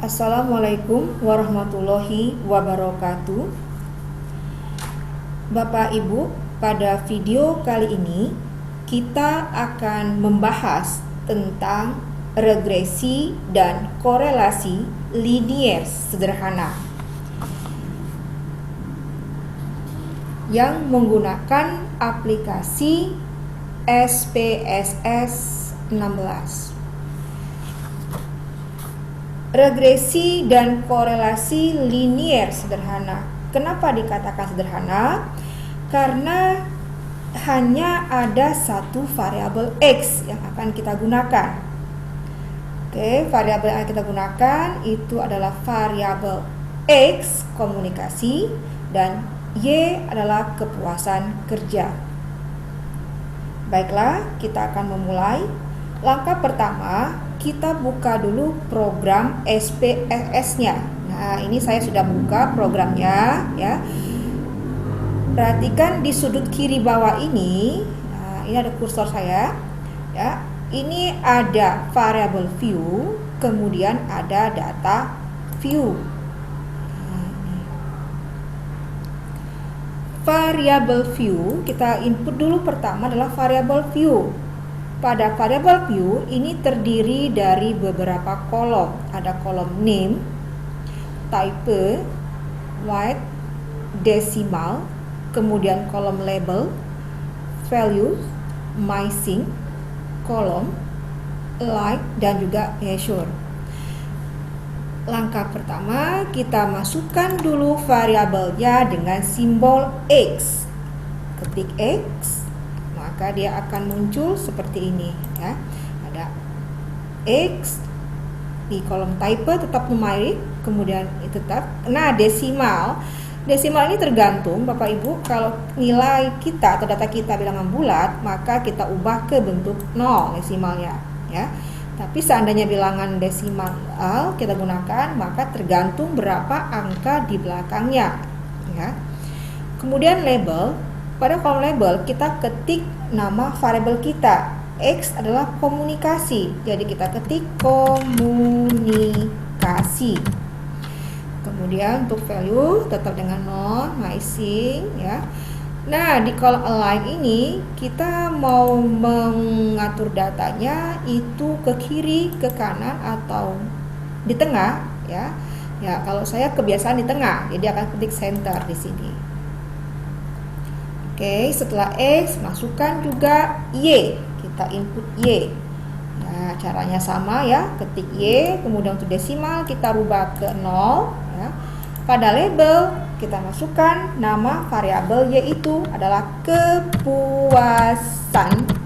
Assalamualaikum warahmatullahi wabarakatuh. Bapak Ibu, pada video kali ini kita akan membahas tentang regresi dan korelasi linier sederhana yang menggunakan aplikasi SPSS 16. Regresi dan korelasi linier sederhana. Kenapa dikatakan sederhana? Karena hanya ada satu variabel X yang akan kita gunakan. Oke, variabel yang kita gunakan itu adalah variabel X komunikasi dan Y adalah kepuasan kerja. Baiklah, kita akan memulai. Langkah pertama, kita buka dulu program SPSS-nya. Nah, ini saya sudah buka programnya ya. Perhatikan di sudut kiri bawah ini. Nah, ini ada kursor saya ya. Ini ada variable view, kemudian ada data view. Nah, ini. Variable view, kita input dulu pertama adalah variable view. Pada variable view ini terdiri dari beberapa kolom. Ada kolom name, type, weight, decimal, kemudian kolom label, value, missing, kolom, like, dan juga measure. Langkah pertama, kita masukkan dulu variabelnya dengan simbol X. Ketik X, maka dia akan muncul seperti ini ya. Ada X di kolom type tetap numerik, kemudian itu tetap. Nah, desimal ini tergantung Bapak Ibu, kalau nilai kita atau data kita bilangan bulat, maka kita ubah ke bentuk 0 desimalnya ya. Tapi seandainya bilangan desimal kita gunakan, maka tergantung berapa angka di belakangnya ya. Kemudian label. Pada kolom label kita ketik nama variabel kita. X adalah komunikasi, jadi kita ketik komunikasi. Kemudian untuk value tetap dengan non, missing ya. Nah, di kolom align ini kita mau mengatur datanya itu ke kiri, ke kanan, atau di tengah ya. Ya, kalau saya kebiasaan di tengah, jadi akan ketik center di sini. Oke, setelah X masukkan juga Y. Kita input Y. Nah, caranya sama ya, ketik Y, kemudian untuk desimal kita rubah ke 0 ya. Pada label kita masukkan nama variabel Y itu adalah kepuasan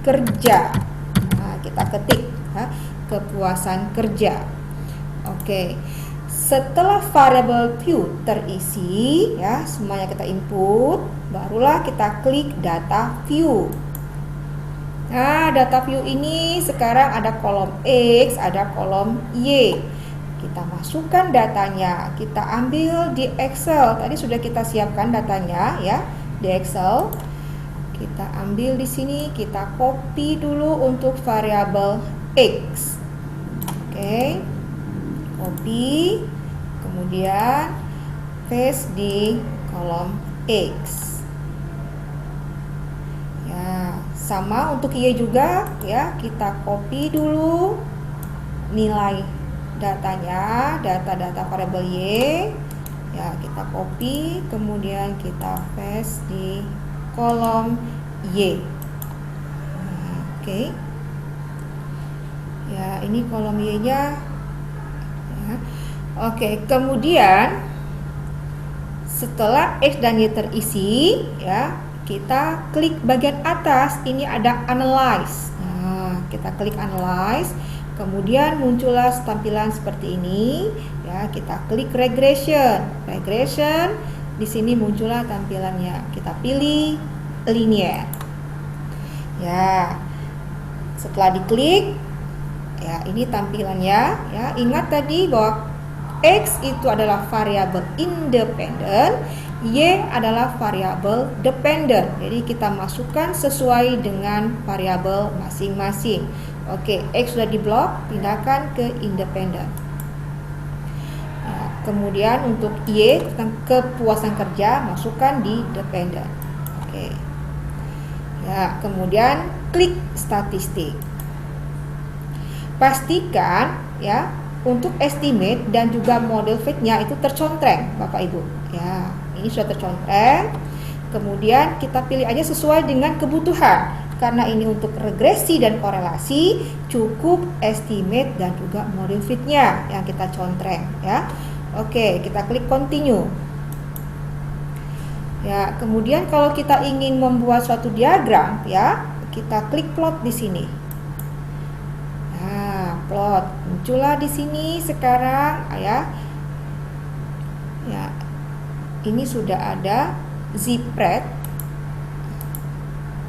kerja. Nah, kita ketik ya, kepuasan kerja. Oke. Setelah variabel view terisi ya, semuanya kita input, barulah kita klik data view. Nah, data view ini sekarang ada kolom X, ada kolom Y. Kita masukkan datanya, kita ambil di Excel. Tadi sudah kita siapkan datanya ya di Excel. Kita ambil di sini, kita copy dulu untuk variabel X. Oke. Copy, kemudian paste di kolom X ya. Sama untuk Y juga ya, kita copy dulu nilai datanya, data variabel Y ya, kita copy, kemudian kita paste di kolom Y. Oke ya, ini kolom Y nya. Oke, kemudian setelah X dan Y terisi ya, kita klik bagian atas, ini ada analyze. Nah, kita klik analyze, kemudian muncullah tampilan seperti ini ya. Kita klik regression. Di sini muncullah tampilannya. Kita pilih linear ya. Setelah diklik ya, ini tampilannya ya. Ingat tadi bahwa X itu adalah variabel independen, Y adalah variabel dependent. Jadi kita masukkan sesuai dengan variabel masing-masing. Oke, X sudah diblok, pindahkan ke independen. Kemudian untuk Y tentang kepuasan kerja masukkan di dependent. Oke. Ya, kemudian klik statistik. Pastikan ya untuk estimate dan juga model fit-nya itu tercontreng, Bapak Ibu. Ya, ini sudah tercontreng. Kemudian kita pilih aja sesuai dengan kebutuhan. Karena ini untuk regresi dan korelasi, cukup estimate dan juga model fit-nya yang kita contreng ya. Oke, kita klik continue. Ya, kemudian kalau kita ingin membuat suatu diagram ya, kita klik plot di sini. Nah, plot muncullah di sini sekarang ya. Ya. Ini sudah ada ZPrep.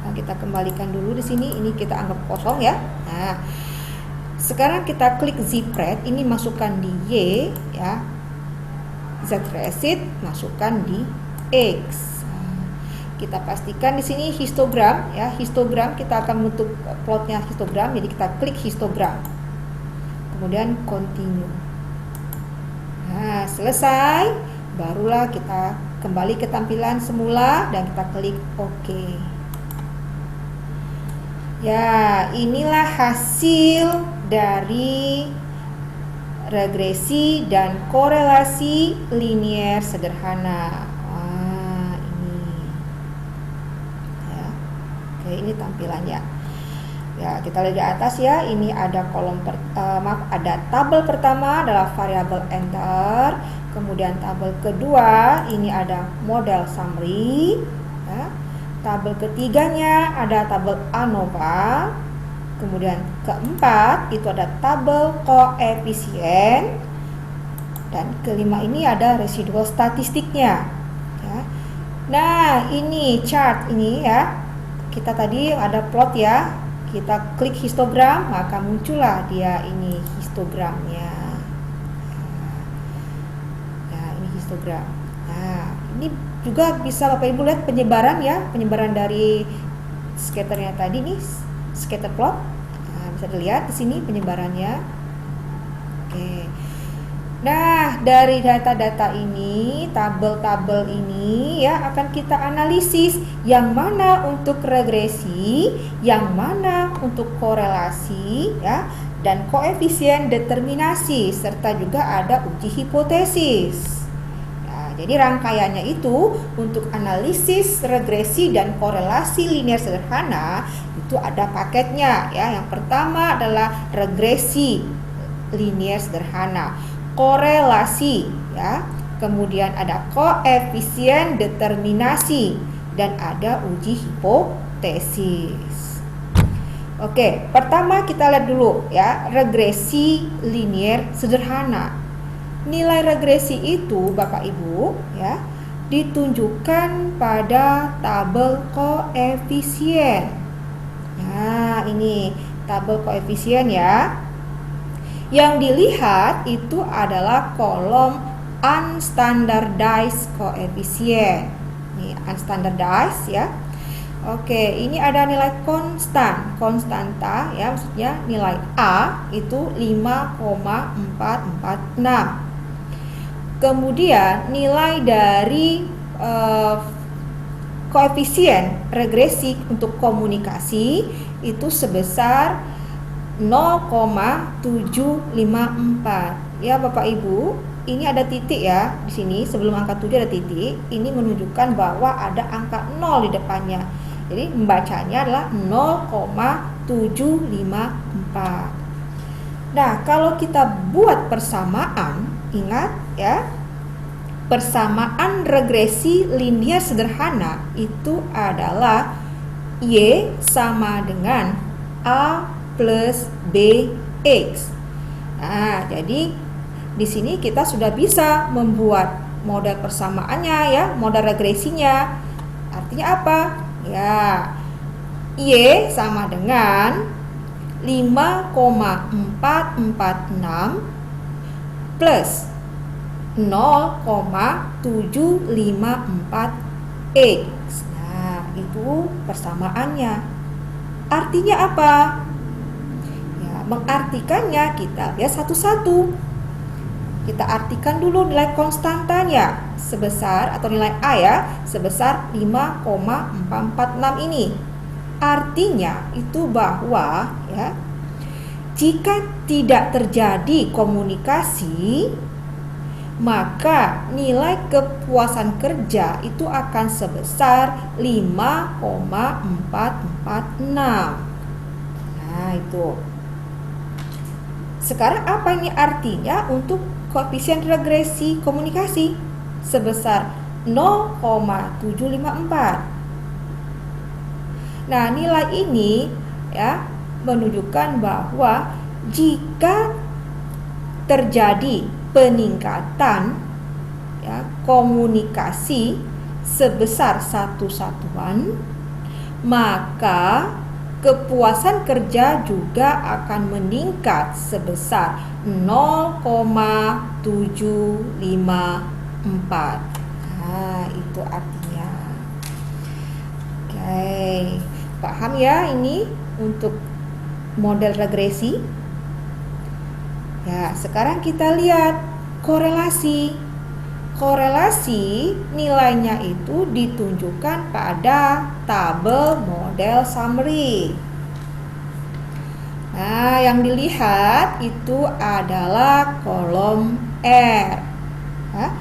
Nah, kita kembalikan dulu di sini. Ini kita anggap kosong ya. Nah, sekarang kita klik ZPrep. Ini masukkan di Y ya. Z-Recit masukkan di X. Kita pastikan di sini histogram ya. Histogram kita akan bentuk plotnya histogram. Jadi kita klik histogram. Kemudian continue. Nah, selesai. Barulah kita kembali ke tampilan semula dan kita klik OK. Ya, inilah hasil dari regresi dan korelasi linier sederhana. Ini ya. Oke, ini tampilannya ya. Kita lihat di atas ya. Ini ada kolom ada tabel pertama adalah variabel enter. Kemudian tabel kedua ini ada model summary ya. Tabel ketiganya ada tabel ANOVA. Kemudian keempat itu ada tabel koefisien, dan kelima ini ada residual statistiknya ya. Nah, ini chart ini ya. Kita tadi ada plot ya. Kita klik histogram, maka muncullah dia ini histogramnya. Nah, ini histogram. Nah, ini juga bisa Bapak Ibu lihat penyebaran ya, penyebaran dari scatternya tadi nih. Scatter plot, nah, bisa dilihat di sini penyebarannya. Oke. Nah, dari data-data ini, tabel-tabel ini ya akan kita analisis yang mana untuk regresi, yang mana untuk korelasi ya, dan koefisien determinasi serta juga ada uji hipotesis. Jadi rangkaiannya itu untuk analisis regresi dan korelasi linier sederhana itu ada paketnya ya. Yang pertama adalah regresi linier sederhana, korelasi ya, kemudian ada koefisien determinasi dan ada uji hipotesis. Oke, pertama kita lihat dulu ya, regresi linier sederhana. Nilai regresi itu Bapak Ibu ya ditunjukkan pada tabel koefisien. Nah, ini tabel koefisien ya. Yang dilihat itu adalah kolom unstandardized koefisien. Ini unstandardized ya. Oke, ini ada nilai konstanta ya, maksudnya nilai A itu 5,446. Kemudian nilai dari koefisien regresi untuk komunikasi itu sebesar 0,754. Ya Bapak Ibu, ini ada titik ya di sini, sebelum angka 7 ada titik. Ini menunjukkan bahwa ada angka 0 di depannya. Jadi membacanya adalah 0,754. Nah, kalau kita buat persamaan, ingat ya, persamaan regresi linier sederhana itu adalah Y sama dengan A plus BX. Nah, jadi di sini kita sudah bisa membuat model persamaannya ya, model regresinya. Artinya apa? Ya, Y sama dengan 5,446 plus 0,754X. Nah, itu persamaannya. Artinya apa? Ya, mengartikannya kita lihat satu-satu. kita artikan dulu nilai konstantanya sebesar, atau nilai A ya, sebesar 5,446 ini. Artinya itu bahwa ya, jika tidak terjadi komunikasi, maka nilai kepuasan kerja itu akan sebesar 5,446. Nah, itu. Sekarang apa ini artinya untuk koefisien regresi komunikasi? Sebesar 0,754. Nah, nilai ini ya menunjukkan bahwa jika terjadi peningkatan ya, komunikasi sebesar 1 satuan, maka kepuasan kerja juga akan meningkat sebesar 0,754. Nah, itu artinya. Oke, paham ya ini untuk model regresi? Ya, sekarang kita lihat korelasi. Korelasi nilainya itu ditunjukkan pada tabel model summary. Nah, yang dilihat itu adalah kolom R. Ya.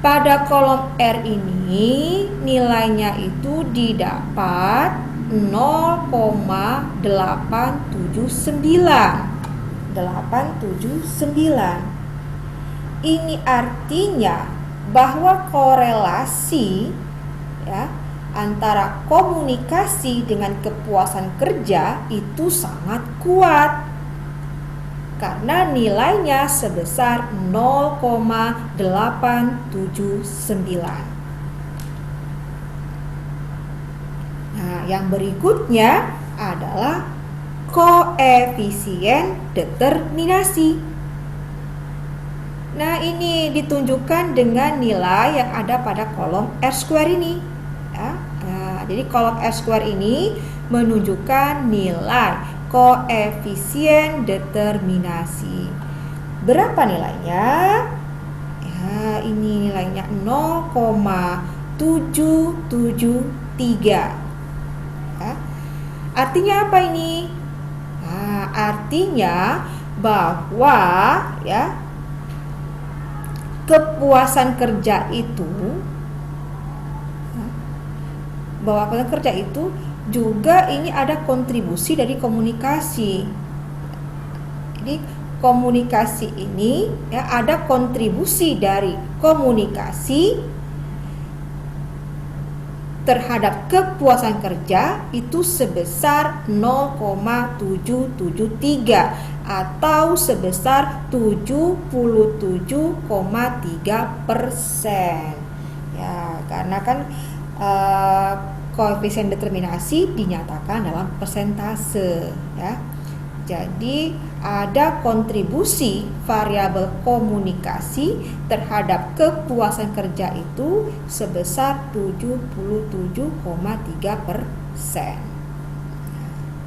Pada kolom R ini nilainya itu didapat 0,879. Ini artinya bahwa korelasi ya antara komunikasi dengan kepuasan kerja itu sangat kuat karena nilainya sebesar 0,879. Nah, yang berikutnya adalah koefisien determinasi. Nah, ini ditunjukkan dengan nilai yang ada pada kolom R² ini. Ya. Nah, jadi kolom R² ini menunjukkan nilai koefisien determinasi. Berapa nilainya? Ya, ini nilainya 0,773. Ya. Artinya apa ini? Nah, artinya bahwa ya kepuasan kerja itu juga ini ada kontribusi dari komunikasi. Jadi komunikasi ini ya ada kontribusi dari komunikasi terhadap kepuasan kerja itu sebesar 0,773 atau sebesar 77,3%. Ya, karena kan koefisien determinasi dinyatakan dalam persentase ya. Jadi ada kontribusi variabel komunikasi terhadap kepuasan kerja itu sebesar 77,3%.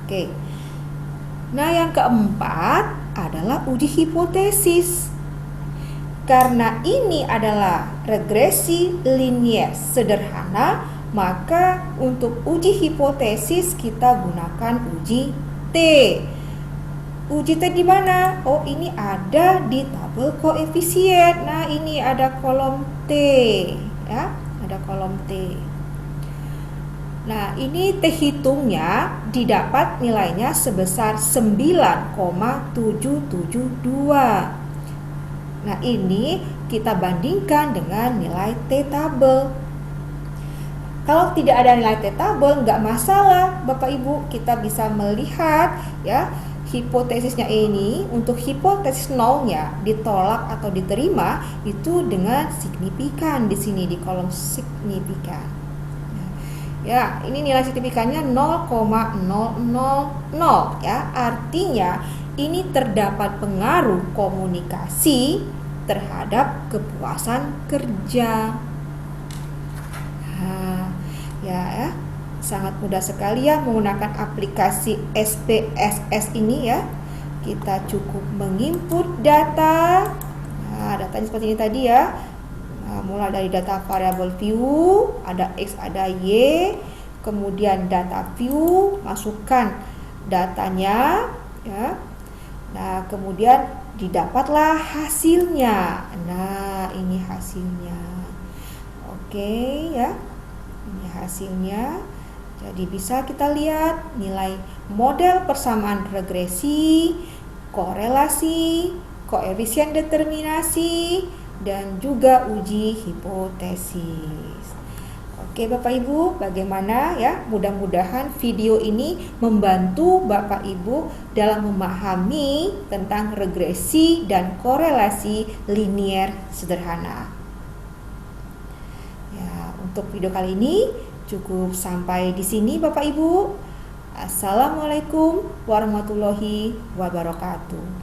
Oke. Nah, yang keempat adalah uji hipotesis. Karena ini adalah regresi linier sederhana, maka untuk uji hipotesis kita gunakan uji T. Uji T di mana? Oh, ini ada di tabel koefisien. Nah, ini ada kolom T, ya, ada kolom T. Nah, ini T hitungnya didapat nilainya sebesar 9,772. Nah, ini kita bandingkan dengan nilai T tabel. Kalau tidak ada nilai T tabel, nggak masalah, Bapak Ibu. Kita bisa melihat ya hipotesisnya ini untuk hipotesis nolnya ditolak atau diterima itu dengan signifikan di sini di kolom signifikan. Ya, ini nilai signifikannya 0,000 ya. Artinya ini terdapat pengaruh komunikasi terhadap kepuasan kerja. Nah, ya, sangat mudah sekali ya menggunakan aplikasi SPSS ini ya. Kita cukup menginput data. Nah, Nah, datanya seperti ini tadi ya. Nah, mulai dari data variabel view, ada X, ada Y, kemudian data view, masukkan datanya ya. Nah, kemudian didapatlah hasilnya. Nah, ini hasilnya. Oke ya. Ini hasilnya. Jadi bisa kita lihat nilai model persamaan regresi, korelasi, koefisien determinasi, dan juga uji hipotesis. Oke Bapak Ibu, bagaimana ya? Mudah-mudahan video ini membantu Bapak Ibu dalam memahami tentang regresi dan korelasi linier sederhana. Ya, untuk video kali ini cukup sampai di sini Bapak Ibu. Assalamualaikum warahmatullahi wabarakatuh.